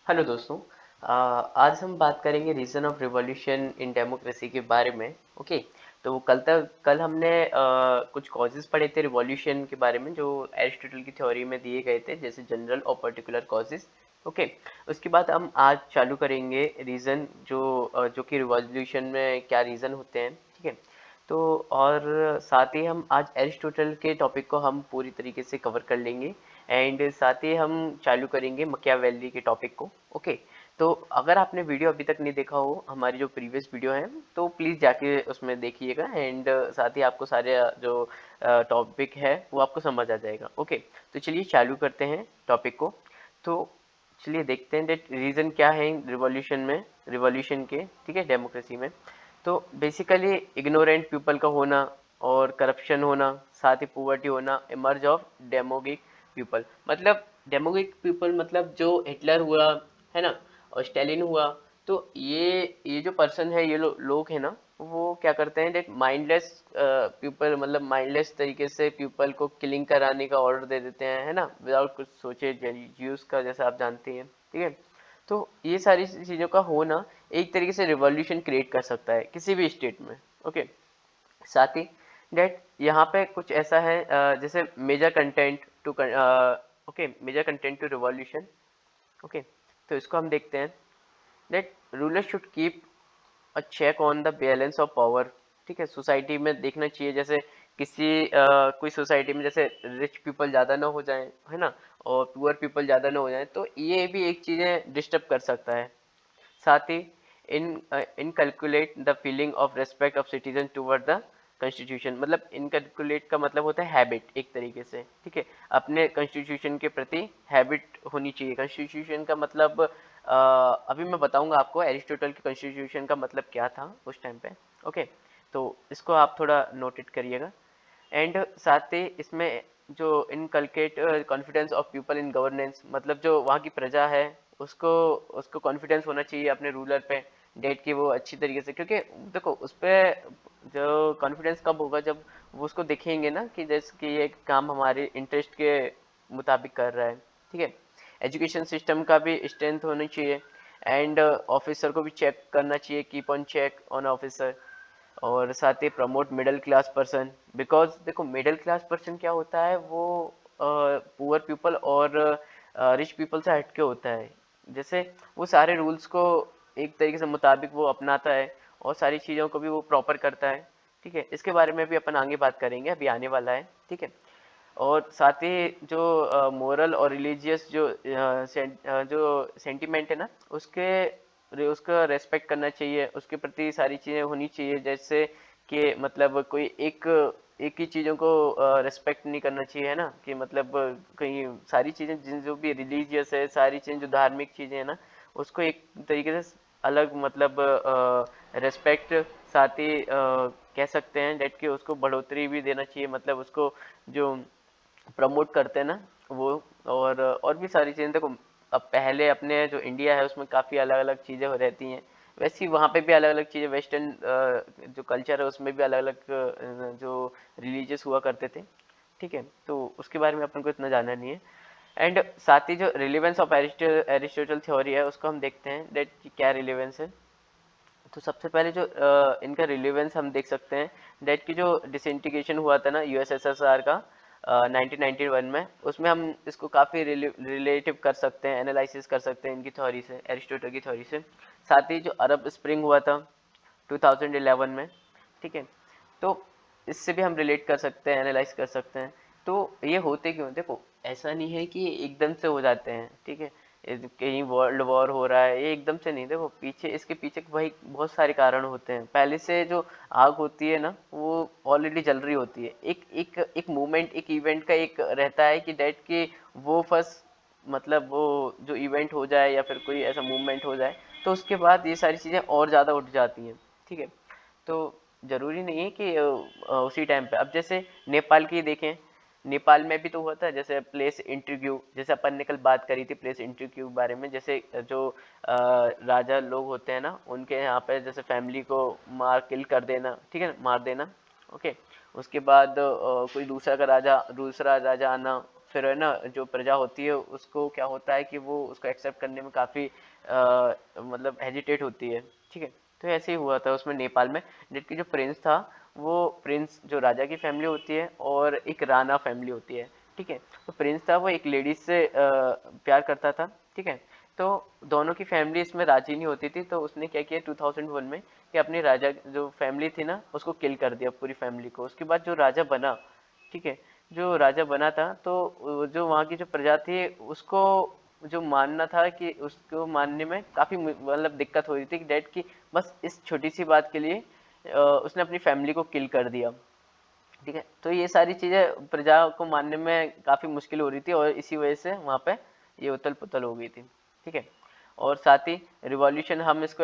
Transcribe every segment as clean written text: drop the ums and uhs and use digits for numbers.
Hello दोस्तों। आज हम बात करेंगे reason of revolution in democracy के बारे में। ओके। तो कल हमने कुछ कॉजेज पढ़े थे रिवॉल्यूशन के बारे में जो एरिस्टोटल की थ्योरी में दिए गए थे, जैसे जनरल और पर्टिकुलर कॉजेज। ओके। उसके बाद हम आज चालू करेंगे रीजन जो कि रिवॉल्यूशन में क्या रीजन होते हैं। ठीक है। तो और साथ ही हम आज एरिस्टोटल के टॉपिक को हम पूरी तरीके से कवर कर लेंगे। एंड साथ ही हम चालू करेंगे मकियावेली के टॉपिक को। ओके। तो अगर आपने वीडियो अभी तक नहीं देखा हो, हमारी जो प्रीवियस वीडियो है, तो प्लीज़ जाके उसमें देखिएगा। एंड साथ ही आपको सारे जो टॉपिक है वो आपको समझ आ जाएगा। ओके। तो चलिए चालू करते हैं टॉपिक को। तो चलिए देखते हैं डेट रीज़न क्या है रिवॉल्यूशन में, रिवॉल्यूशन के, ठीक है, डेमोक्रेसी में। तो बेसिकली इग्नोरेंट पीपल का होना और करप्शन होना, साथ ही पॉवर्टी होना, इमर्ज ऑफ डेमोगिक पीपल। मतलब डेमोगिक पीपल मतलब जो हिटलर हुआ है ना, और स्टेलिन हुआ। तो ये जो पर्सन है, ये लोग है ना, वो क्या करते हैं, देख माइंडलेस पीपल, मतलब माइंडलेस तरीके से पीपल को किलिंग कराने का ऑर्डर दे देते हैं, है ना, विदाउट कुछ सोचे, ज्यूस का जैसा आप जानते हैं। ठीक है। तो ये सारी चीज़ों का होना एक तरीके से रिवॉल्यूशन क्रिएट कर सकता है किसी भी स्टेट में। ओके। साथ ही डेट यहाँ पे कुछ ऐसा है, जैसे major content to, okay, major content to revolution. Okay. तो इसको हम देखते हैं that ruler should keep a check on the balance of power. ठीक है। सोसाइटी में देखना चाहिए, जैसे कोई सोसाइटी में जैसे रिच पीपल ज़्यादा ना हो जाएं, है ना, और पुअर पीपल ज़्यादा ना हो जाएं, तो ये भी एक चीज़ें डिस्टर्ब कर सकता है। साथ ही in inculcate the feeling of respect of citizen toward the constitution. मतलब इनकैलकुलेट का मतलब होता है हैबिट एक तरीके से। ठीक है। अपने कॉन्स्टिट्यूशन के प्रति हैबिट होनी चाहिए। कॉन्स्टिट्यूशन का मतलब अभी मैं बताऊंगा आपको एरिस्टोटल के कॉन्स्टिट्यूशन का मतलब क्या था उस टाइम पे। ओके। तो इसको आप थोड़ा नोटेट करिएगा। एंड साथ ही इसमें जो inculcate confidence of people in governance, मतलब जो वहाँ की प्रजा है, उसको उसको कॉन्फिडेंस होना चाहिए अपने रूलर पे, डेट की वो अच्छी तरीके से, क्योंकि देखो उस पे जो कॉन्फिडेंस कब होगा, जब वो उसको देखेंगे ना कि जैसे कि ये काम हमारे इंटरेस्ट के मुताबिक कर रहा है। ठीक है। एजुकेशन सिस्टम का भी स्ट्रेंथ होनी चाहिए। एंड ऑफिसर को भी चेक करना चाहिए, keep on check on officer. और साथ ही promote middle class person, because देखो मिडिल क्लास पर्सन क्या होता है, वो पुअर पीपल और रिच पीपल से हटके होता है। जैसे वो सारे रूल्स को एक तरीके से मुताबिक वो अपनाता है, और सारी चीज़ों को भी वो प्रॉपर करता है। ठीक है। इसके बारे में भी अपन आगे बात करेंगे, अभी आने वाला है। ठीक है। और साथ ही जो मोरल और रिलीजियस जो सेंटिमेंट है ना, उसका रेस्पेक्ट करना चाहिए, उसके प्रति सारी चीज़ें होनी चाहिए, जैसे कि मतलब कोई एक ही चीज़ों को रेस्पेक्ट नहीं करना चाहिए, है ना, कि मतलब कहीं सारी चीज़ें जिन जो भी रिलीजियस है, सारी चीज़ें जो धार्मिक चीज़ें हैं ना, उसको एक तरीके से अलग मतलब रेस्पेक्ट, साथ ही कह सकते हैं डेट कि उसको बढ़ोतरी भी देना चाहिए, मतलब उसको जो प्रमोट करते हैं ना वो। और भी सारी चीज़ें देखो, अब पहले अपने जो इंडिया है उसमें काफ़ी अलग अलग चीज़ें हो रहती हैं, वैसे ही वहाँ पे भी अलग अलग चीज़ें, वेस्टर्न जो कल्चर है उसमें भी अलग अलग जो रिलीजियस हुआ करते थे। ठीक है। तो उसके बारे में अपन को इतना जानना नहीं है। एंड साथ ही जो रिलेवेंस ऑफ एरिस्टोटल थ्योरी है उसको हम देखते हैं डेट कि क्या रिलेवेंस है। तो सबसे पहले जो इनका रिलेवेंस हम देख सकते हैं डेट की जो डिसइंटीग्रेशन हुआ था ना यूएसएसआर का 1991 में, उसमें हम इसको काफ़ी रिलेटिव कर सकते हैं, एनालिसिस कर सकते हैं इनकी थ्योरी से, एरिस्टोटल की थ्योरी से। साथ ही जो अरब स्प्रिंग हुआ था 2011 में। ठीक है। तो इससे भी हम रिलेट कर सकते हैं, एनालाइज कर सकते हैं। तो ये होते क्यों, देखो ऐसा नहीं है कि एकदम से हो जाते हैं। ठीक है। कहीं वर्ल्ड वॉर हो रहा है, ये एकदम से नहीं, देखो पीछे, इसके पीछे भाई बहुत सारे कारण होते हैं। पहले से जो आग होती है ना, वो ऑलरेडी जल रही होती है। एक एक एक मूवमेंट, एक इवेंट का एक रहता है कि डेट के वो फर्स्ट, मतलब वो जो इवेंट हो जाए या फिर कोई ऐसा मूवमेंट हो जाए, तो उसके बाद ये सारी चीज़ें और ज़्यादा उठ जाती हैं। ठीक है। तो ज़रूरी नहीं है कि उसी टाइम पे, अब जैसे नेपाल की देखें, नेपाल में भी तो हुआ था, जैसे प्लेस इंटरव्यू, जैसे अपन ने कल बात करी थी प्लेस इंटरव्यू के बारे में, जैसे जो राजा लोग होते हैं ना, उनके यहाँ पे जैसे फैमिली को मार किल कर देना, ठीक है, मार देना। ओके। उसके बाद कोई दूसरा राजा आना, फिर है ना जो प्रजा होती है उसको क्या होता है कि वो उसको एक्सेप्ट करने में काफ़ी मतलब हेजिटेट होती है। ठीक है, तो ऐसे ही हुआ था उसमें नेपाल में। जिसकी जो प्रिंस था, वो प्रिंस जो राजा की फैमिली होती है और एक राणा फैमिली होती है। ठीक है, तो प्रिंस था वो एक लेडीज से प्यार करता था। ठीक है, तो दोनों की फैमिली इसमें राजी नहीं होती थी, तो उसने क्या किया 2001 में कि अपनी राजा जो फैमिली थी ना उसको किल कर दिया, पूरी फैमिली को। उसके बाद जो राजा बना, ठीक है, जो राजा बना था तो जो वहाँ की जो प्रजा थी उसको जो मानना था कि उसको मानने में काफी मतलब दिक्कत हो रही थी कि डैड की बस इस छोटी सी बात के लिए उसने अपनी फैमिली को किल कर दिया। ठीक है, तो ये सारी चीजें प्रजा को मानने में काफी मुश्किल हो रही थी और इसी वजह से वहां पे ये उथल पुथल हो गई थी। ठीक है, और साथ ही रिवॉल्यूशन हम इसको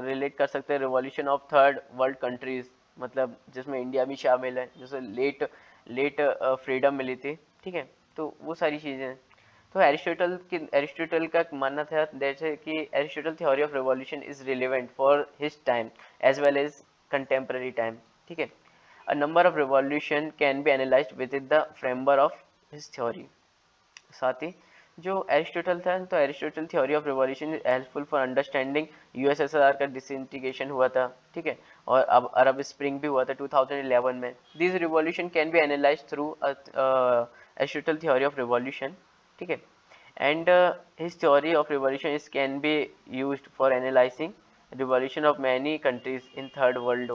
रिलेट कर सकते हैं revolution of third world countries, मतलब जिसमें इंडिया भी शामिल है, जैसे लेट लेट फ्रीडम मिली थी। ठीक है, तो वो सारी चीजें। तो एरिस्टोटल का मानना था जैसे कि Aristotle theory of revolution is relevant for his time as well as contemporary time. ठीक है, a number of revolution can be analyzed within the framework of his theory। साथ ही जो एरिस्टोटल था, तो Aristotle theory of revolution is helpful for understanding USSR का disintegration हुआ था। ठीक है, और अब अरब स्प्रिंग भी हुआ था 2011 में। This revolution can be analyse through Aristotle theory of revolution. ठीक है, and his theory of revolution is can be used for analyzing revolution of many countries in third world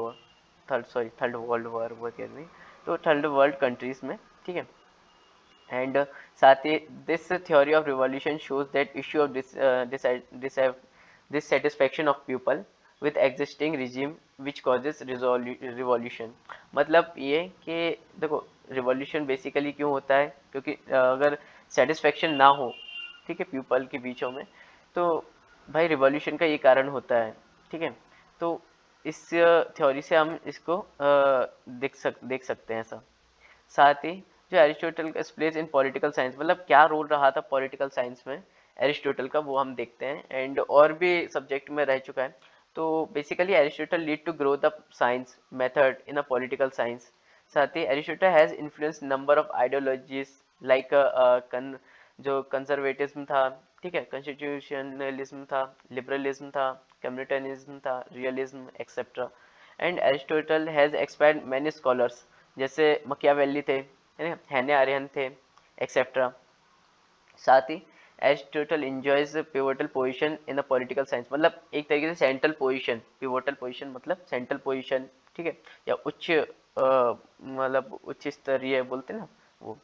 war वो कह रही, तो थर्ड वर्ल्ड कंट्रीज में। ठीक है, and साथ ही this theory of revolution shows that issue of dissatisfaction of people with existing regime which causes revolution. मतलब ये कि देखो रिवॉल्यूशन बेसिकली क्यों होता है, क्योंकि अगर सेटिस्फेक्शन ना हो, ठीक है, पीपल के बीचों में, तो भाई रिवॉल्यूशन का ये कारण होता है। ठीक है, तो इस थ्योरी से हम इसको देख सकते हैं ऐसा। साथ ही जो एरिस्टोटल का प्लेस इन पॉलिटिकल साइंस, मतलब क्या रोल रहा था पॉलिटिकल साइंस में एरिस्टोटल का, वो हम देखते हैं। एंड और भी सब्जेक्ट में रह चुका है। तो basically Aristotle lead to growth of science method in a political science. साथ ही Aristotle has influence number of ideologies like जो कंजर्वेटिज्म था, ठीक है, कॉन्स्टिट्यूशनलिज्म था, लिबरलिज्म था, कम्युनिटरिज्म था, realism etcetera. And Aristotle has expired many scholars, जैसे मकियावेली थे, है ना, हैने आर्यन थे, एक्सेट्रा। साथ ही Aristotle enjoys pivotal position in the political science, मतलब एक तरीके से सेंट्रल पोजीशन, पिवोटल पोजीशन मतलब सेंट्रल पोजीशन। ठीक है, या उच्च मतलब उच्च स्तरीय बोलते हैं ना वो।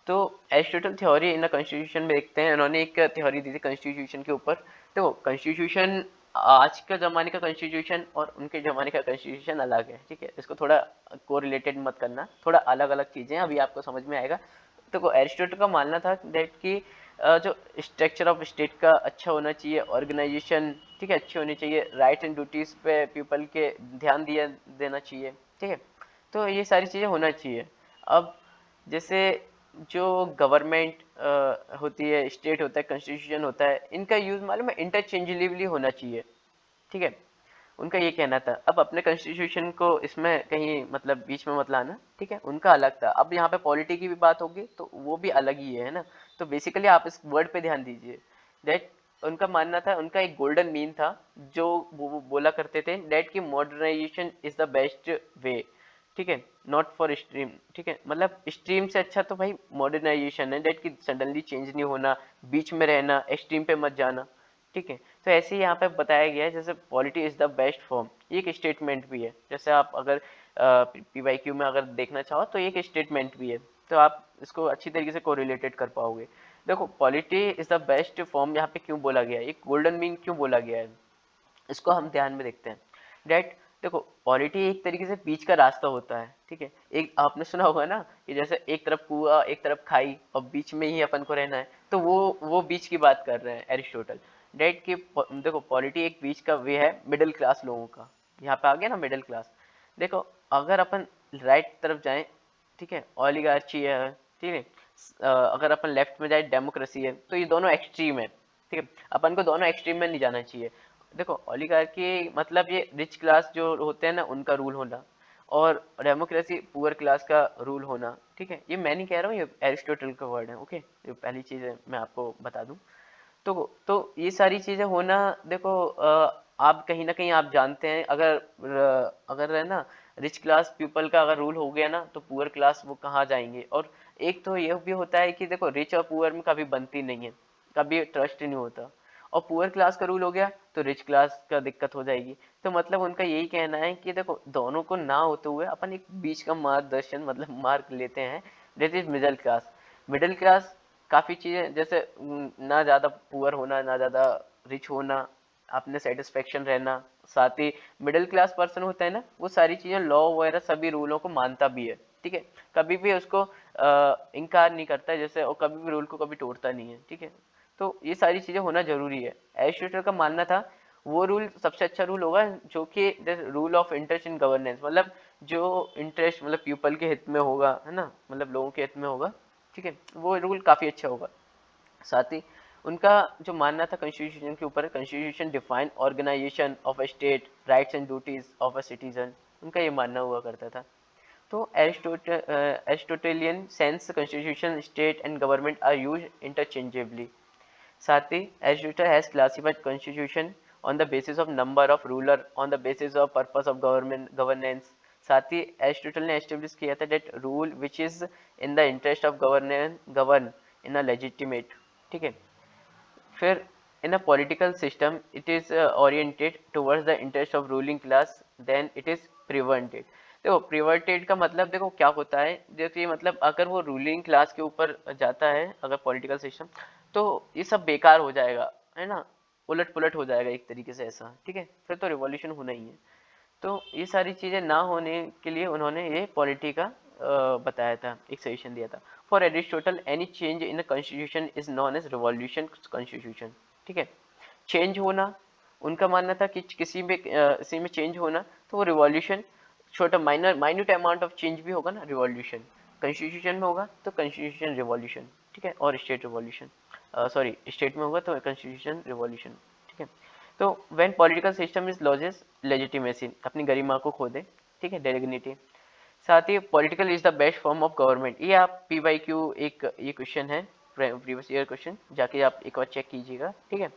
तो एरिस्टोटल थ्योरी इन कॉन्स्टिट्यूशन में देखते हैं, उन्होंने एक थ्योरी दी थी कॉन्स्टिट्यूशन के ऊपर। तो कॉन्स्टिट्यूशन आज के ज़माने का कॉन्स्टिट्यूशन और उनके ज़माने का कॉन्स्टिट्यूशन अलग है। ठीक है, इसको थोड़ा कोरिलेटेड मत करना, थोड़ा अलग अलग चीज़ें अभी आपको समझ में आएगा। तो एरिस्टोटल का मानना था दैट कि जो स्ट्रक्चर ऑफ स्टेट का अच्छा होना चाहिए, ऑर्गेनाइजेशन, ठीक है, अच्छी होनी चाहिए, राइट एंड ड्यूटीज पे पीपल के ध्यान दिया देना चाहिए। ठीक है, तो ये सारी चीज़ें होना चाहिए। अब जैसे जो गवर्नमेंट होती है, स्टेट होता है, कॉन्स्टिट्यूशन होता है, इनका यूज मालूम है इंटरचेंजेबली होना चाहिए। ठीक है, उनका ये कहना था। अब अपने कॉन्स्टिट्यूशन को इसमें कहीं मतलब बीच में मत लाना। ठीक है, उनका अलग था। अब यहाँ पे पॉलिटी की भी बात होगी तो वो भी अलग ही है ना। तो बेसिकली आप इस वर्ड पे ध्यान दीजिए दैट उनका मानना था, उनका एक गोल्डन मीन था जो वो बोला करते थे दैट की modernization is the best way. ठीक है, नॉट फॉर स्ट्रीम। ठीक है, मतलब स्ट्रीम से अच्छा तो भाई मॉडर्नाइजेशन है, दैट की सडनली चेंज नहीं होना, बीच में रहना, एक्सट्रीम पे मत जाना। ठीक है, तो ऐसे ही यहाँ पे बताया गया है जैसे polity is the best form, ये एक स्टेटमेंट भी है। जैसे आप अगर पीवाईक्यू में अगर देखना चाहो तो एक स्टेटमेंट भी है, तो आप इसको अच्छी तरीके से कोरिलेटेड कर पाओगे। देखो polity is the best form यहाँ पे क्यों बोला गया है, एक गोल्डन मीन क्यों बोला गया है, इसको हम ध्यान में देखते हैं। डेट देखो पॉलिटी एक तरीके से बीच का रास्ता होता है। ठीक है, एक आपने सुना होगा ना कि जैसे एक तरफ कुआं एक तरफ खाई और बीच में ही अपन को रहना है, तो वो बीच की बात कर रहे हैं एरिस्टोटल। डेट की देखो पॉलिटी एक बीच का वे है मिडिल क्लास लोगों का। यहाँ पे आ गया ना मिडिल क्लास। देखो अगर अपन राइट तरफ जाएं, ठीक है, ओलिगार्ची है, ठीक है, अगर अपन लेफ्ट में जाए डेमोक्रेसी है, तो ये दोनों एक्सट्रीम है। ठीक है, अपन को दोनों एक्सट्रीम में नहीं जाना चाहिए। देखो ओलिगार्की मतलब ये रिच क्लास जो होते हैं ना उनका रूल होना, और डेमोक्रेसी पुअर क्लास का रूल होना। ठीक है, ये मैं नहीं कह रहा हूँ, ये एरिस्टोटल का वर्ड है। ओके, ये पहली चीज है, मैं आपको बता दूं। तो ये सारी चीजें होना, देखो आप कहीं ना कहीं आप जानते हैं, अगर है ना रिच क्लास पीपल का अगर रूल हो गया ना, तो पुअर क्लास वो कहाँ जाएंगे। और एक तो ये भी होता है कि देखो रिच और पुअर में कभी बनती नहीं है, कभी ट्रस्ट ही नहीं होता। और पुअर क्लास का रूल हो गया तो रिच क्लास का दिक्कत हो जाएगी। तो मतलब उनका यही कहना है कि देखो दोनों को ना होते हुए अपन एक बीच का मार्गदर्शन, मतलब मार्ग लेते हैं, that is middle class. Middle class काफी चीजें, जैसे ना ज्यादा पुअर होना, ना ज्यादा रिच होना, अपने सेटिस्फेक्शन रहना। साथ ही मिडिल क्लास पर्सन होता है ना, वो सारी चीजें लॉ वगैरह सभी रूलों को मानता भी है। ठीक है, कभी भी उसको इनकार नहीं करता है, जैसे, और कभी भी रूल को कभी तोड़ता नहीं है। ठीक है, तो ये सारी चीजें होना जरूरी है। एरिस्टोटल का मानना था वो रूल सबसे अच्छा रूल होगा जो कि rule of interest in governance, मतलब जो इंटरेस्ट, मतलब पीपल के हित में होगा, है ना, मतलब लोगों के हित में होगा। ठीक है, वो रूल काफी अच्छा होगा। साथ ही उनका जो मानना था कॉन्स्टिट्यूशन के ऊपर, constitution define organisation of a state, rights and duties of a citizen, उनका ये मानना हुआ करता था। तो Aristotelian sense constitution, state and government are use interchangeably. साथ ही Aristotle has classified constitution on the basis of number of ruler, on the basis of purpose of government governance. साथ ही एरिस्टोटल ने एस्टेब्लिश किया था that rule which is in the interest of govern in a legitimate. ठीक है, फिर in a political system it is oriented towards the interest of ruling class, then it is prevented. देखो प्रिवेंटेड का मतलब देखो क्या होता है, देखिए मतलब अगर वो रूलिंग क्लास के ऊपर जाता है, अगर पॉलिटिकल सिस्टम, तो ये सब बेकार हो जाएगा, है ना, उलट पुलट हो जाएगा एक तरीके से ऐसा। ठीक है, फिर तो रिवॉल्यूशन होना ही है। तो ये सारी चीजें ना होने के लिए उन्होंने ये पॉलिटी का बताया था, एक सजेशन दिया था। For Aristotle any change in constitution is non as revolution constitution. ठीक है, चेंज होना, उनका मानना था कि किसी में चेंज होना तो वो रिवॉल्यूशन, छोटा माइन्यूट अमाउंट ऑफ चेंज भी होगा ना, रिवॉल्यूशन। कॉन्स्टिट्यूशन में होगा तो कॉन्स्टिट्यूशन रिवॉल्यूशन। ठीक है, और स्टेट रिवॉल्यूशन, सॉरी स्टेट में होगा तो कॉन्स्टिट्यूशन रिवॉल्यूशन। ठीक है, तो when political system is loses legitimacy, अपनी गरिमा को खो दे। ठीक है, डिग्निटी। साथ ही political is the best form of government, ये आप PYQ एक ये क्वेश्चन है, प्रीवियस ईयर क्वेश्चन, जाके आप एक बार चेक कीजिएगा। ठीक है,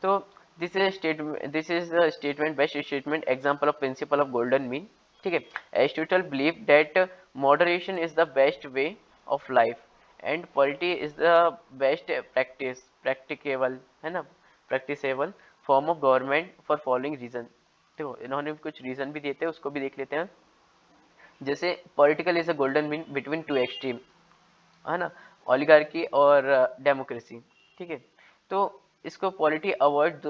तो this is statement best statement example of principle of golden mean. ठीक है, Aristotle believe that moderation is the best way of life and polity is the best practicable, है ना, practicable form of government for following reason. देखो इन्होंने कुछ reason भी दिए थे, उसको भी देख लेते हैं। जैसे political is a golden mean between two extreme, है ना, ओलिगार्की और डेमोक्रेसी। ठीक है, तो इसको polity avoid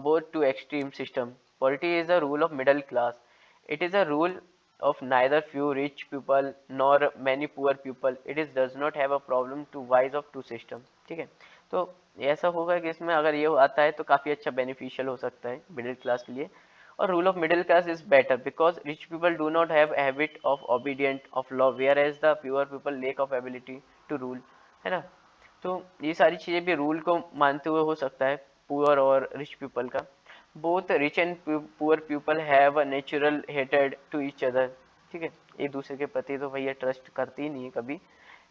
both two extreme system. Polity is a rule of middle class, it is a rule of neither few rich people nor many poor people, it is does not have a problem to wise of two system। ठीक है, तो ऐसा होगा कि इसमें अगर ये आता है तो काफी अच्छा बेनिफिशियल हो सकता है मिडिल क्लास के लिए। और rule of middle class is better because rich people do not have habit of obedient of law whereas the poor people lack of ability to rule, है ना। तो ये सारी चीजें भी रूल को मानते हुए हो सकता है, पुअर और रिच पीपल का। Both rich and poor people have a natural हेटेड टू ईच अदर। ठीक है, एक दूसरे के प्रति तो भैया ट्रस्ट करते ही नहीं है कभी,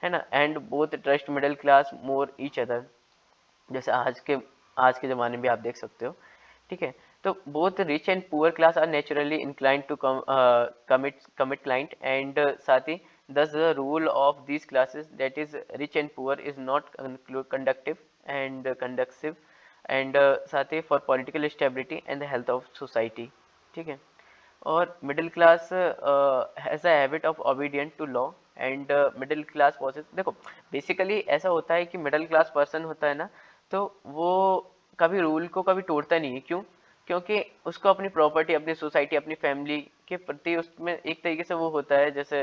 है ना। And both trust middle class more each other, जैसे आज के ज़माने में आप देख सकते हो। ठीक है, तो both rich and poor class are naturally inclined to commit client and साथ ही thus the rule of these classes that is rich and poor is not conductive and conducive and साथ ही for political stability and the health of society। ठीक है, और middle class has a habit of obedient to law and middle class person, देखो basically ऐसा होता है कि middle class person होता है ना, तो वो कभी रूल को कभी तोड़ता नहीं है। क्यों? क्योंकि उसको अपनी प्रॉपर्टी, अपनी सोसाइटी, अपनी फैमिली के प्रति उसमें एक तरीके से वो होता है, जैसे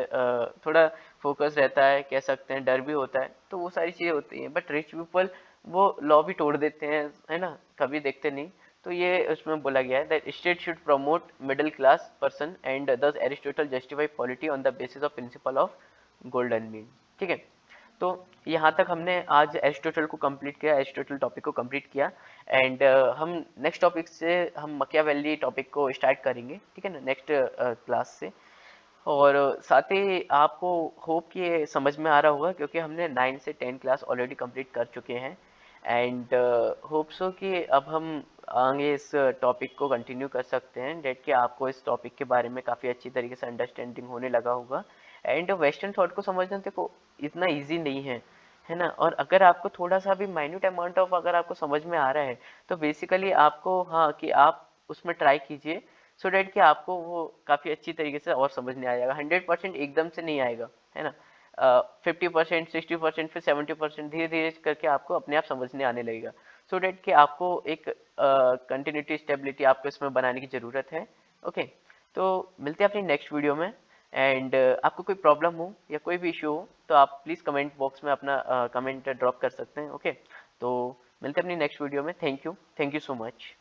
थोड़ा फोकस रहता है, कह सकते हैं डर भी होता है, तो वो सारी चीजें होती हैं। बट रिच पीपल वो लॉ भी तोड़ देते हैं, है ना, कभी देखते नहीं। तो ये उसमें बोला गया है that state should promote middle class person and thus Aristotle justify polity on the basis of principle of golden mean. ठीक है, तो यहाँ तक हमने आज एरिस्टोटल को कंप्लीट किया, एरिस्टोटल टॉपिक को कंप्लीट किया। एंड हम नेक्स्ट टॉपिक से हम मकियावेली टॉपिक को स्टार्ट करेंगे। ठीक है ना, नेक्स्ट क्लास से। और साथ ही आपको होप कि ये समझ में आ रहा होगा, क्योंकि हमने 9 से 10 क्लास ऑलरेडी कंप्लीट कर चुके हैं। एंड होप सो कि अब हम आगे इस टॉपिक को कंटिन्यू कर सकते हैं, डेट कि आपको इस टॉपिक के बारे में काफ़ी अच्छी तरीके से अंडरस्टैंडिंग होने लगा होगा। एंड वेस्टर्न थॉट को समझना देखो इतना इजी नहीं है, है ना। और अगर आपको थोड़ा सा भी माइन्यूट अमाउंट ऑफ अगर आपको समझ में आ रहा है, तो बेसिकली आपको हाँ कि आप उसमें ट्राई कीजिए, सो डैट कि आपको वो काफ़ी अच्छी तरीके से और समझने आ जाएगा। 100% एकदम से नहीं आएगा, है ना। 50%, 60%, फिर 70%, धीरे धीरे करके आपको अपने आप समझने आने लगेगा। सो डैट कि आपको एक कंटिन्यूटी स्टेबिलिटी आपको इसमें बनाने की ज़रूरत है। ओके, तो मिलते हैं अपनी नेक्स्ट वीडियो में। एंड आपको कोई प्रॉब्लम हो या कोई भी इशू हो, तो आप प्लीज़ कमेंट बॉक्स में अपना कमेंट ड्रॉप कर सकते हैं। ओके, तो मिलते हैं अपनी नेक्स्ट वीडियो में। Thank you so much.